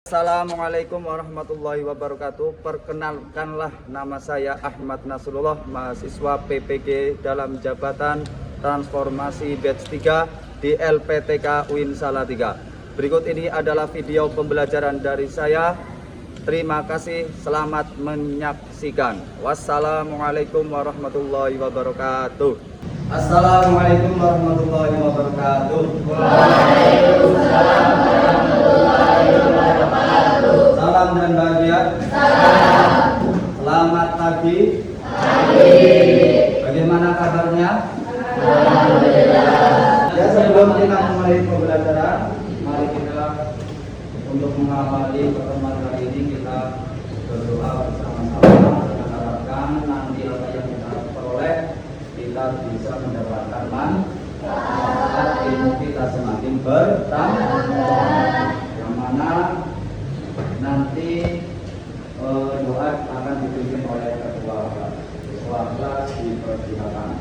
Assalamualaikum warahmatullahi wabarakatuh. Perkenalkanlah, nama saya Ahmad Nasrullah, mahasiswa PPG dalam jabatan transformasi batch 3 di LPTK UIN Salatiga. Berikut ini adalah video pembelajaran dari saya. Terima kasih, selamat menyaksikan. Wassalamualaikum warahmatullahi wabarakatuh. Assalamualaikum warahmatullahi wabarakatuh. Waalaikumsalam warahmatullahi wabarakatuh. Salam dan bahagia. Salam. Selamat pagi. Pagi. Bagaimana kabarnya? Alhamdulillah. Ya, sebelum kita mulai pembelajaran, mari kita untuk mengawali pertemuan kali ini kita berdoa bersama-sama dengan harapkan nanti apa yang kita peroleh kita bisa mendapatkan manfaat, ilmu kita semakin bertambah, yang mana nanti doa akan dipimpin oleh ketua kelas dipersilakan.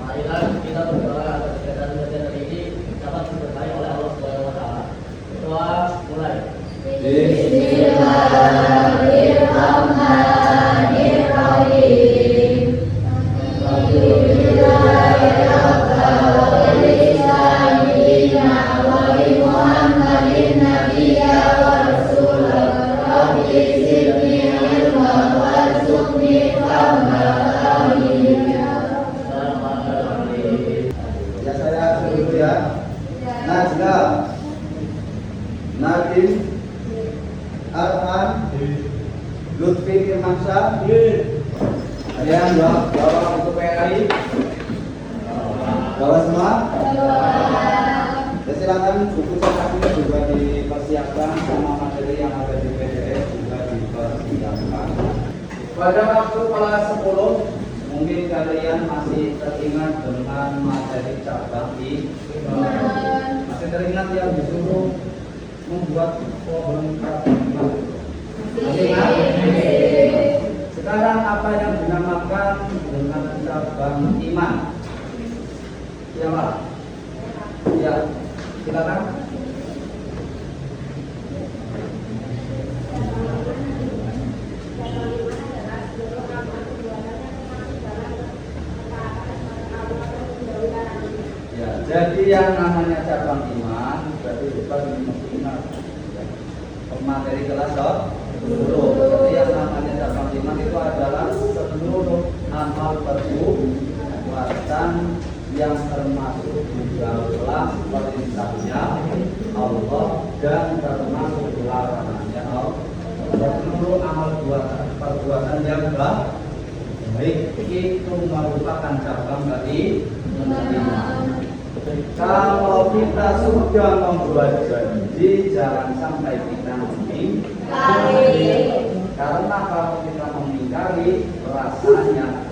Marilah kita berdoa agar kegiatan belajar ini dapat diberkahi oleh Allah Subhanahu wa taala. Doa mulai. Bismillahirrahmanirrahim. Ya, saya dulu ya. Najla, Nadim, Arfan, Lutfi Firmansyah. Ada yang bawa untuk PRI? Bawa semua? Ya, silakan buku cetaknya juga dipersiapkan, sama materi yang ada di PDF juga dipersiapkan. Pada waktu kelas 10, mungkin kalian masih teringat dengan materi cabang iman. Masih teringat yang disuruh membuat pohon cabang iman? Masih ingat? Sekarang apa yang dinamakan dengan cabang iman? Siapa? Ya, silakan. Ya, jadi yang namanya cabang iman berarti bukan ingat materi kelas 10. Jadi yang namanya cabang iman itu adalah seluruh amal perbuatan yang termasuk di dalam perintahnya Allah dan termasuk larangannya Allah. Seluruh amal perbuatan yang baik itu merupakan cabang dari iman. Kalau kita sudah membuat janji, jangan sampai kita mengingkari. Karena kalau kita mengingkari, rasanya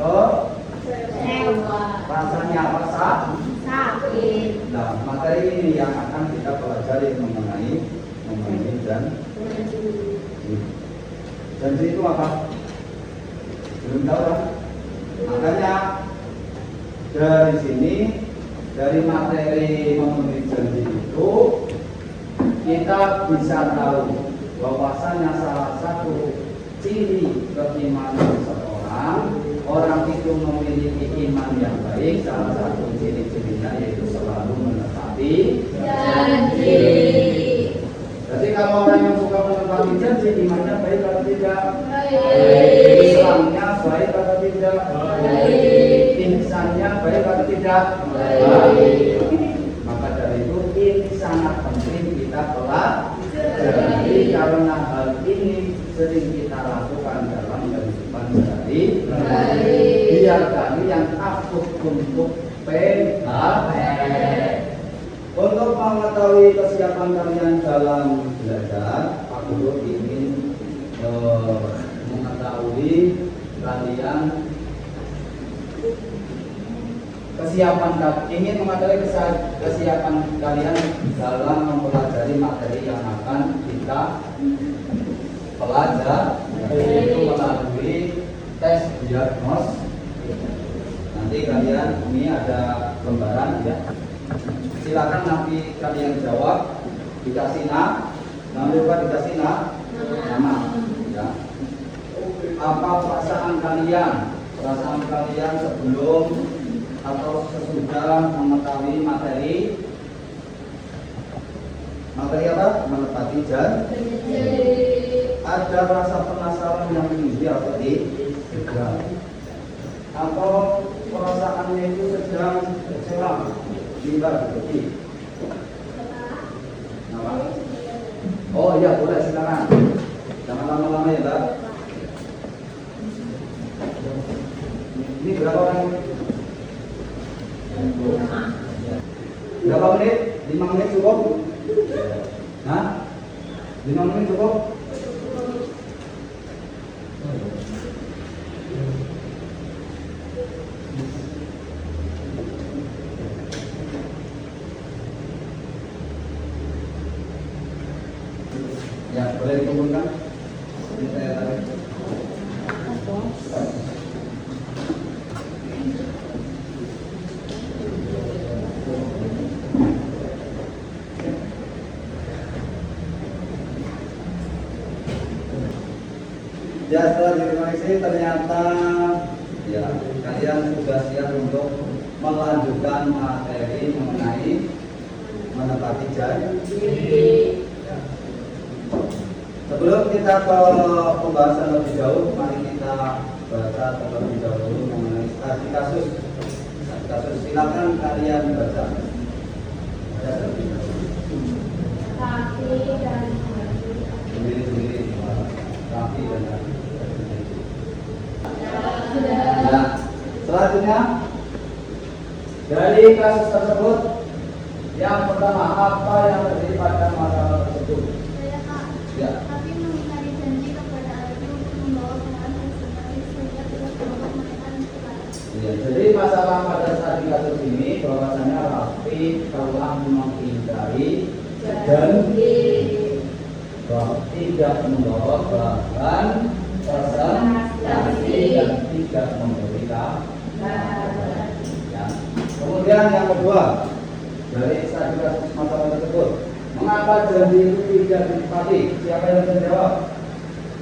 rasanya apa? Sakit. Nah, materi ini yang akan kita pelajari mengenai janji itu apa? Belum tahu kan? Makanya dari sini, dari materi memenuhi janji itu kita bisa tahu bahwasanya salah satu ciri keimanan orang itu memiliki iman yang baik. Salah satu ciri-cirinya yaitu selalu menepati janji. Jadi kalau orang yang suka menepati janji, imannya baik atau tidak? Baik. Islamnya baik atau tidak? Baik. Ihsannya baik atau tidak? Baik. Maka dari itu ini sangat penting kita pelajari, karena hal ini sering kita lakukan dalam kehidupan sehari-hari. Biar kalian takut untuk PHR. Untuk mengetahui kesiapan kalian dalam belajar, Pak Guru ingin mengetahui kalian kesiapan kalian dalam mempelajari materi yang akan kita pelajari, yaitu melalui tes diagnos. Nanti kalian ini ada lembaran ya. Silakan nanti kalian jawab dikasih jangan lupa dikasih nama. Ya. Apa perasaan kalian? Perasaan kalian sebelum atau sesudah mengetahui materi apa? Menepati janji. Ada rasa penasaran yang tinggi atau tidak? Atau perasaannya itu sedang kecewa, tiba seperti apa? Oh iya, boleh sekarang. Jangan lama-lama ya, Mbak. Ini berapa orang? Berapa menit? 5 menit cukup? Hah? 5 menit cukup? Ya, boleh dikumpulkan. Ini saya tarik. Ya, setelah dikoreksi ternyata ya kalian sudah siap untuk melanjutkan materi mengenai menepati janji. Sebelum kita ke pembahasan lebih jauh, mari kita baca terlebih dahulu mengenai studi kasus. Silakan kalian baca. Kaki dan Sendiri-sendiri, kaki dan kaki. ya. Selanjutnya dari kasus tersebut, yang pertama apa yang terjadi pada masalah tersebut? Saya Kak. Ya. Tapi mengingkari janji kepada Aldi untuk membawa bahan sesuai sehingga tidak membawa mereka sekolah. Ya, jadi masalah pada saat di kasus ini bahwasanya Rafi telah mengingkari janji bahwa tidak membawa bahan presentasi dan tidak memberikan. Ya. Kemudian yang kedua dari studi kasus masalah tersebut, mengapa janji itu tidak ditepati? Siapa yang bisa jawab?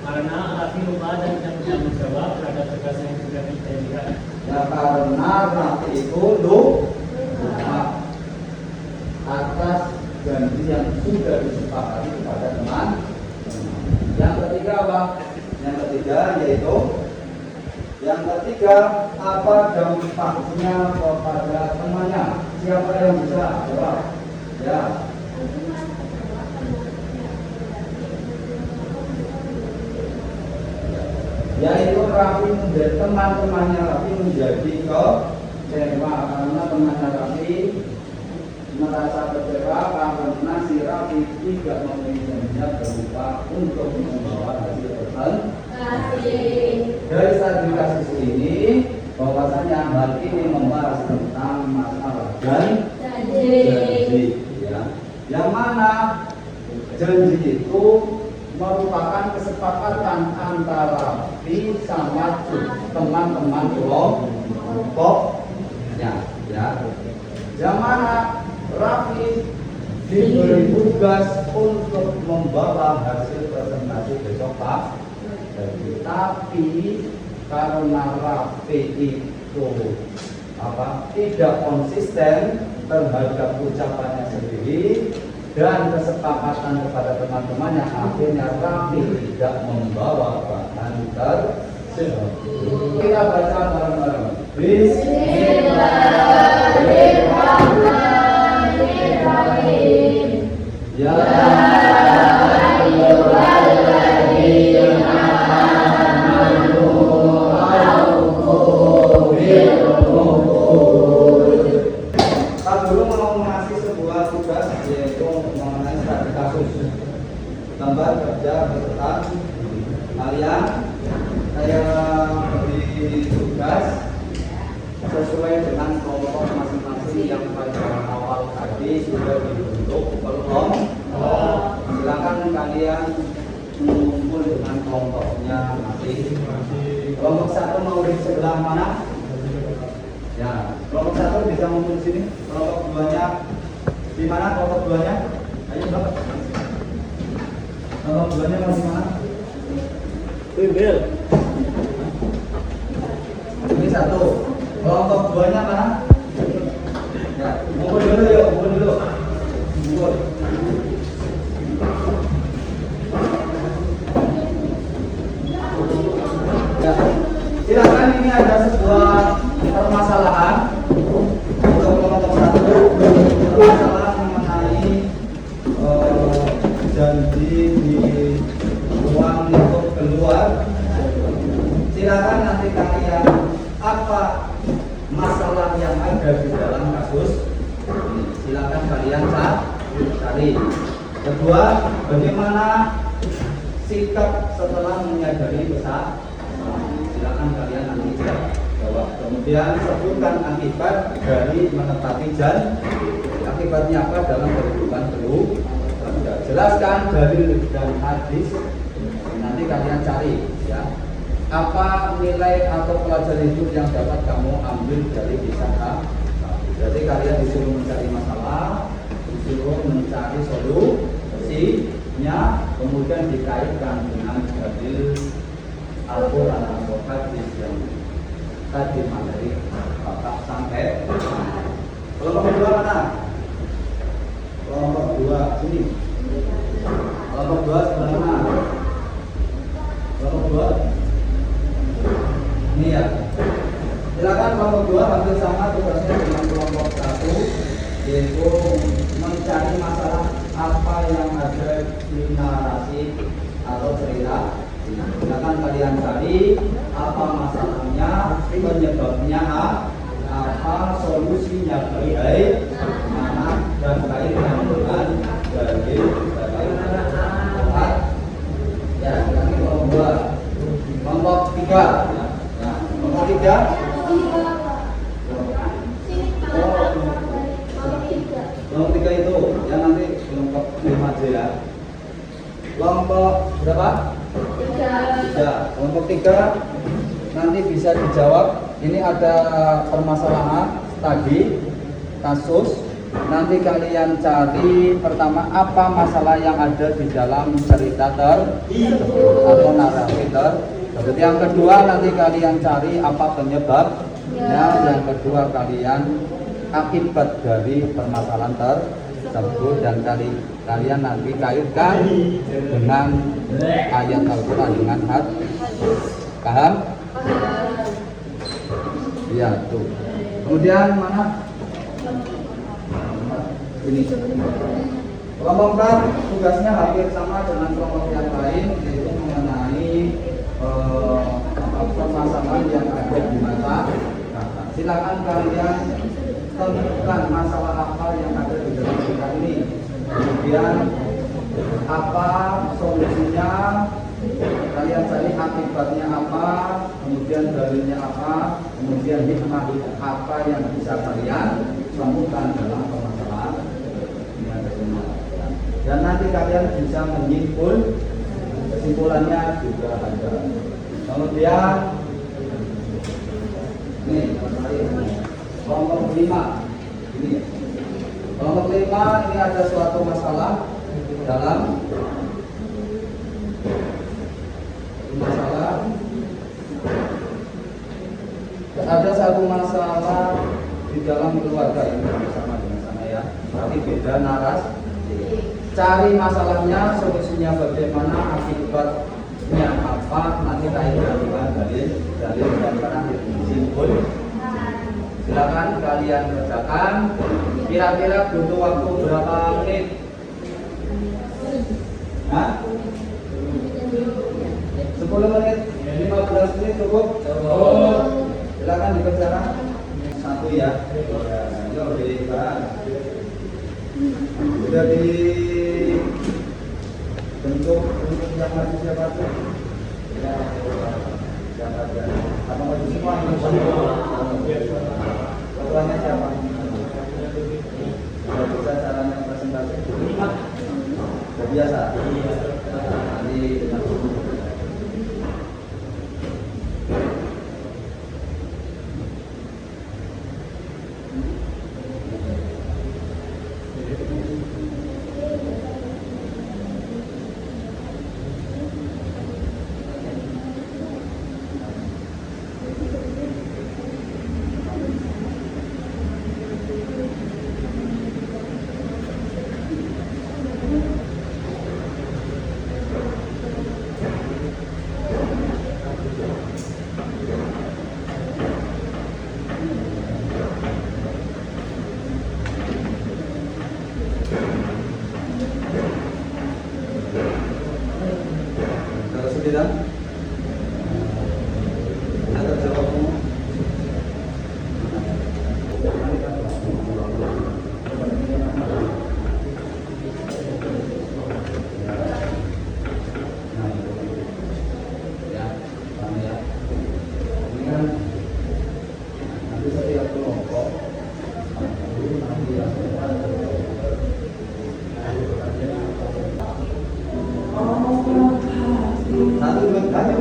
Karena Rafi lupa dan tidak bertanggung jawab terhadap tugas yang sudah dijanjikan. Ya karena Rafi itu lupa atas janji yang sudah disepakati kepada teman. Yang ketiga apa? Yang ketiga yaitu apa dampaknya kepada temannya? Siapa yang bisa jawab? Ya. Yaitu Rafi menjadi teman-temannya Rafi menjadi kecewa karena temannya Rafi merasa kecewa karena si Rafi tidak memenuhi janjinya berupa untuk membawa hasil presentasi. Dari studi kasus ini bahwasanya hal ini membahas tentang masalah janji. Ya. Yang mana janji itu merupakan kesepakatan antara Rafi sama teman-teman kelompoknya. Ya. Yang mana Rafi diberi tugas untuk membawa hasil presentasi besok Pak. Tapi karena Rafi itu tidak konsisten terhadap ucapannya sendiri dan kesepakatan kepada teman-temannya, akhirnya Rafi tidak membawa bahan tersebut. Kita baca bareng-bareng. Bismillahirrahmanirrahim. Ya ayyuhalladzina amanu aufu bil uqud. Kita dulu mau mengasih sebuah tugas yaitu mengenai studi kasus. Gambar kerja beserta kalian saya beri tugas sesuai dengan kelompok masing-masing yang pada awal tadi sudah dibentuk belum. Silakan kalian mengumpul dengan kelompoknya masing-masing. Kelompok satu mau di sebelah mana? Ya, kelompok satu bisa ngumpul di sini. Kelompok duanya di mana? Kelompok duanya? Ayo dapat. Nomor 2-nya masih mana? Bimbel. Ini 1. Kelompok 2-nya mana? Ya, ngumpul dulu yuk, ngumpul dulu. Ngumpul. Ya, silakan, ini ada sebuah permasalahan untuk kelompok 1. Permasalahan mengenai janji di ruang untuk keluar. Silakan nanti kalian apa masalah yang ada di dalam kasus ini. Silakan kalian cari. Kedua, bagaimana sikap setelah menyadari besar. Silakan kalian nanti jawab. Kemudian sebutkan akibat dari menepati janji. Akibatnya apa dalam kehidupan keluarga. Jelaskan dalil dan hadis. Nanti kalian cari ya. Apa nilai atau pelajaran hidup yang dapat kamu ambil dari kisah. Jadi kalian disuruh mencari masalah, disuruh mencari solusinya, kemudian dikaitkan dengan dalil Al-Quran atau hadis yang tadi materi Bapak sampai. Kelompok kedua mana? Kelompok 2 sini. Kelompok 2 sebelah mana? Kelompok 2 ini ya. Silakan kelompok 2 hampir sama tugasnya dengan kelompok 1, yaitu mencari masalah apa yang ada di narasi atau cerita. Silakan kalian cari apa masalahnya, penyebabnya apa, solusinya bagaimana, dan kaitkan dengan dalil ya. Silakan kelompok 2. Kelompok 3. Kelompok 3. Kelompok 3 itu yang nanti kelompok 5 aja ya. Kelompok berapa? 3. Kelompok 3 nanti bisa dijawab. Ini ada permasalahan tadi, kasus. Nanti kalian cari pertama apa masalah yang ada di dalam cerita atau narasi tersebut. Yang kedua nanti kalian cari apa penyebabnya. Yang kedua kalian akibat dari permasalahan tersebut, dan kalian nanti kaitkan dengan ayat Al-Quran dengan hadis. Paham? Iya tuh. Kemudian mana? Ini. Kelompok 4 tugasnya hampir sama dengan kelompok yang lain, yaitu mengenai permasalahan yang ada di masa. Silakan kalian tentukan masalah apa yang ada di dalam cerita ini. Kemudian apa solusinya, kalian cari akibatnya apa, kemudian dalilnya apa, kemudian hikmah apa yang bisa kalian temukan dalam permasalahan ini ada semua. Dan nanti kalian bisa menyimpul, kesimpulannya juga ada. Kemudian ini kelompok 5 ini. Kelompok 5 ini ada suatu masalah dalam ada satu masalah di dalam keluarga ini sama dengan sana ya, tapi beda narasi. Cari masalahnya, solusinya bagaimana, akibatnya apa, nanti kaitan dengan dalil dan terakhir simpul. Silakan kalian kerjakan. Kira-kira butuh waktu berapa menit? Hah? 10 menit, 15 menit cukup? Silakan dikerjakan. 1 ya. Yo dibahas. Sudah dibentuk untuk yang masih siapa tuh? Ya, siapa aja? Apa maju semua ini semua? Ketuanya siapa? Sudah bisa caranya presentasi? Sudah biasa? Nanti dengan tidak? Ada jawabmu? Satu dua kayu.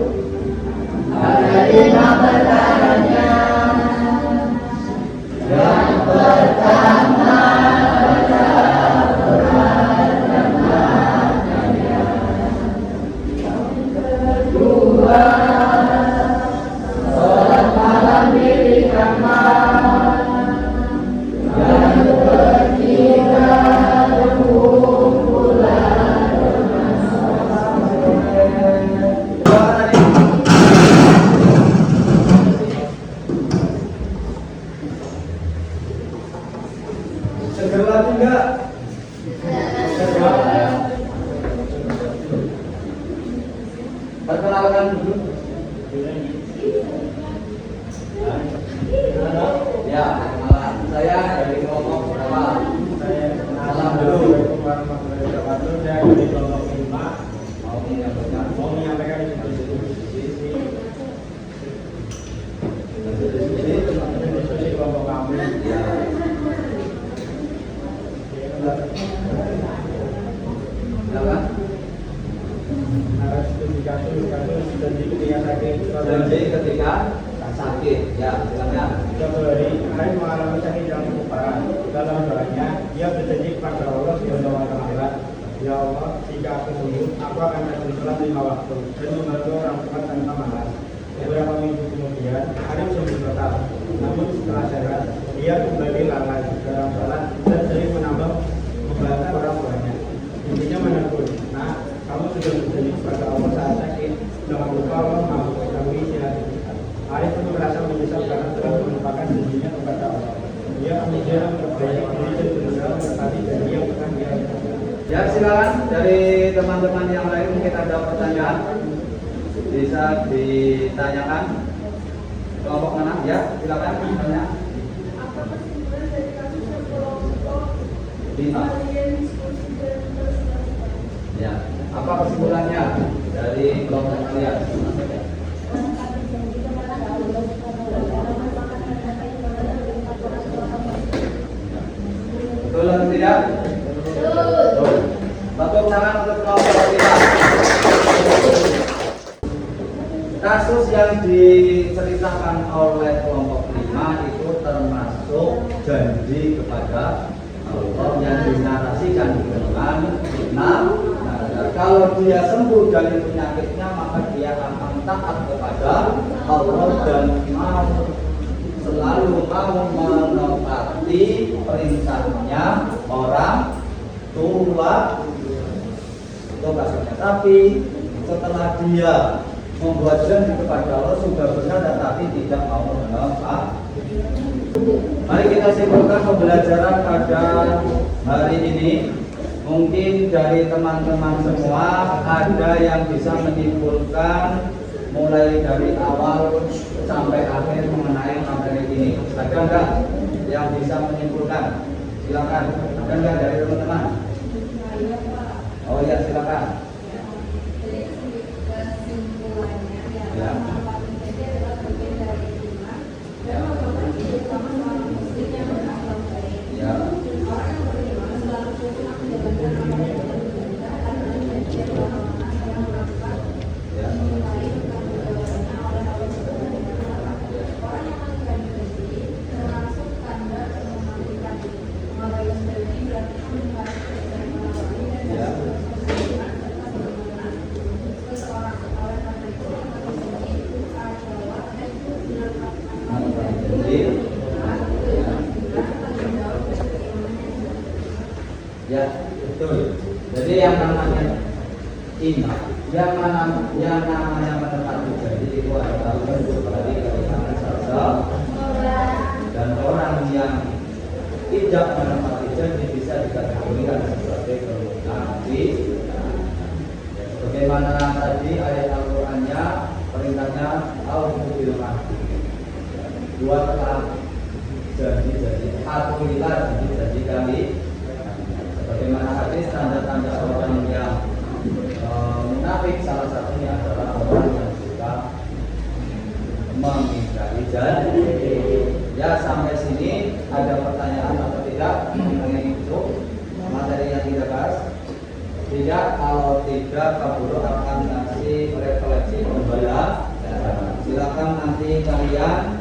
Menerima perkaranya yang pertama kedua sholat malam di kamar yang ketiga Seger lagi enggak? Perkenalkan dulu. Ya, perkenalan. Saya dari kelompok berapa? Salam dulu. Saya dari kelompok 5 Mau menyampaikan. mau menyampaikan diskusi kelompok kami. Ya. Silakan. Harus kasus janji ketika sakit. Janji ketika sakit. Ya, silakan. Suatu hari Arif mengalami sakit yang cukup parah. Dalam doanya, dia berjanji kepada Allah Subhanahu wa Ta'ala, "Ya Allah, jika aku sembuh, aku akan rajin sholat 5 waktu dan membantu orang tua tanpa malas." Beberapa minggu kemudian, Arif sembuh total. Namun setelah sehat, dia kembali lalai dalam sholat dan sering menambah membantah orang tuanya. Intinya menegur, "Nah, kamu sudah berjanji kepada Allah saat sakit, jangan lupa Allah mau mengetahui sihat." Arif pun merasa menyesal karena telah melupakan janjinya kepada Allah. Dia kemudian memperbaiki diri dan berusaha menepati janji yang pernah dia lakukan. Ya, silakan dari teman-teman yang lain mungkin ada pertanyaan bisa ditanyakan. Kelompok mana? Ya, silakan tanya. apa kesimpulan dari kasus kelompok 5. kalian diskusi dan berselesai? Ya, apa kesimpulannya dari kelompok kalian? Betul atau tidak? Betul. Tepuk tangan untuk kelompok kita. Kasus yang diceritakan oleh kelompok 5 itu termasuk janji kepada Allah yang dinarasikan dengan nah, kalau dia sembuh dari penyakitnya maka dia akan taat kepada Allah dan selalu mau menepati perintahnya orang tua. Itu kasusnya. Tapi setelah dia membuat janji kepada Allah sudah benar tetapi tidak mau menepati. Mari kita simpulkan pembelajaran pada hari ini. Mungkin dari teman-teman semua ada yang bisa menyimpulkan mulai dari awal sampai akhir mengenai materi ini. Ada enggak yang bisa menyimpulkan? Silakan. Ada enggak dari teman-teman? Oh ya, silakan. Ya. Ya. Ya, betul. Jadi yang namanya iman, yang namanya menepati janji itu adalah bentuk dari keimanan saja. Dan orang yang tidak menepati janji bisa dikategorikan sebagai munafik. Bagaimana tadi ayat Al-Quran perintahnya al-mubil buatlah janji-janji, patuhilah janji-janji kami. Sebagaimana hadis tanda-tanda orang yang munafik, salah satunya adalah orang yang suka mengingkari janji. Ya, sampai sini ada pertanyaan atau tidak mengenai itu materi yang kita bahas? Tidak. Kalau tidak, kabur akan ngasih refleksi pembelajaran. Silakan nanti kalian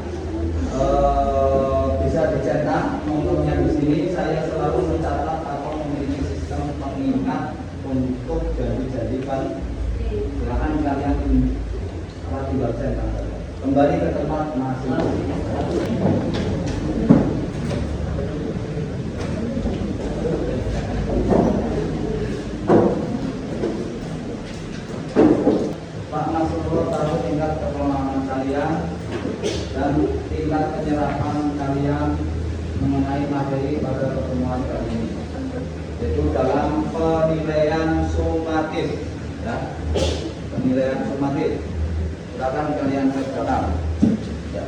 bisa dicetak nomornya di sini. Saya selalu mencatat atau memiliki sistem pengingat untuk janji-janji kan. Silakan kalian di website kembali ke tempat masing-masing. Pak Nasrullah tahu tingkat kepemahaman kalian dan tingkat penyerapan kalian mengenai materi pada pertemuan kali ini, yaitu dalam penilaian sumatif, ya, penilaian sumatif. Silakan kalian kerjakan. Ya.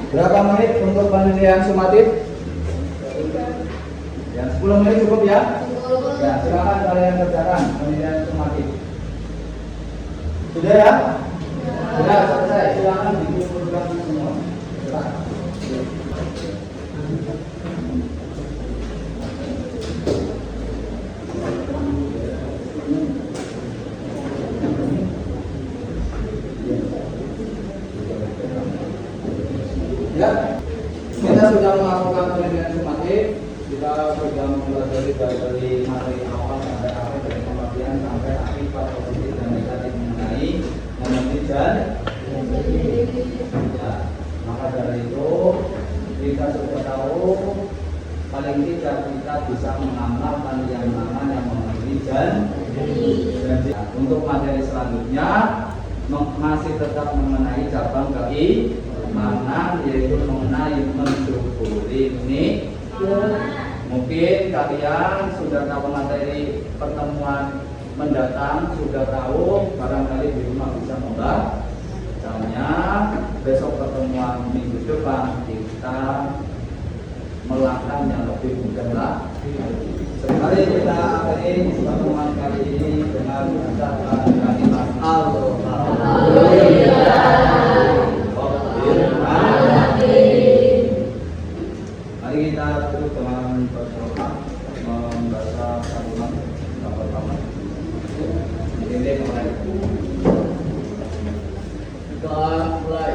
Berapa menit untuk penilaian sumatif? Ya, 10 menit cukup ya? Ya, silakan kalian kerjakan penilaian sumatif. Sudah ya? Sudah selesai. Silakan dikumpulkan semua. Silakan. Ya, kita sudah melakukan penelitian sumatif. Kita sudah mempelajari dari materi awal sampai akhir, dari pembagian sampai akhir positif dan negatif mengenai memenuhi janji. Ya, maka dari itu kita sudah tahu paling tidak kita bisa mengamalkan yang mana yang memenuhi janji. Untuk materi selanjutnya masih tetap mengenai cabang keimanan, yaitu mengenai mensyukuri nikmat. Mungkin kalian sudah tahu materi pertemuan mendatang, sudah tahu, barangkali di rumah bisa membacanya. Besok pertemuan minggu depan kita melangkah yang lebih mudah lagi. Mari kita akhiri pertemuan kali ini dengan mengucapkan kalimat Mari kita tutup dengan berdoa membaca kalimat yang pertama. Ini mulai. Doa mulai.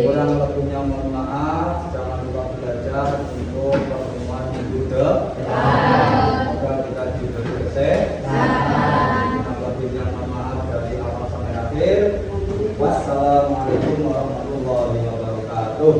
Kurang lebihnya mohon maaf. Jangan lupa belajar untuk pertemuan minggu depan. Semoga kita juga selesai. Kurang lebihnya mohon maaf dari awal sampai akhir. Wassalamualaikum warahmatullahi wabarakatuh.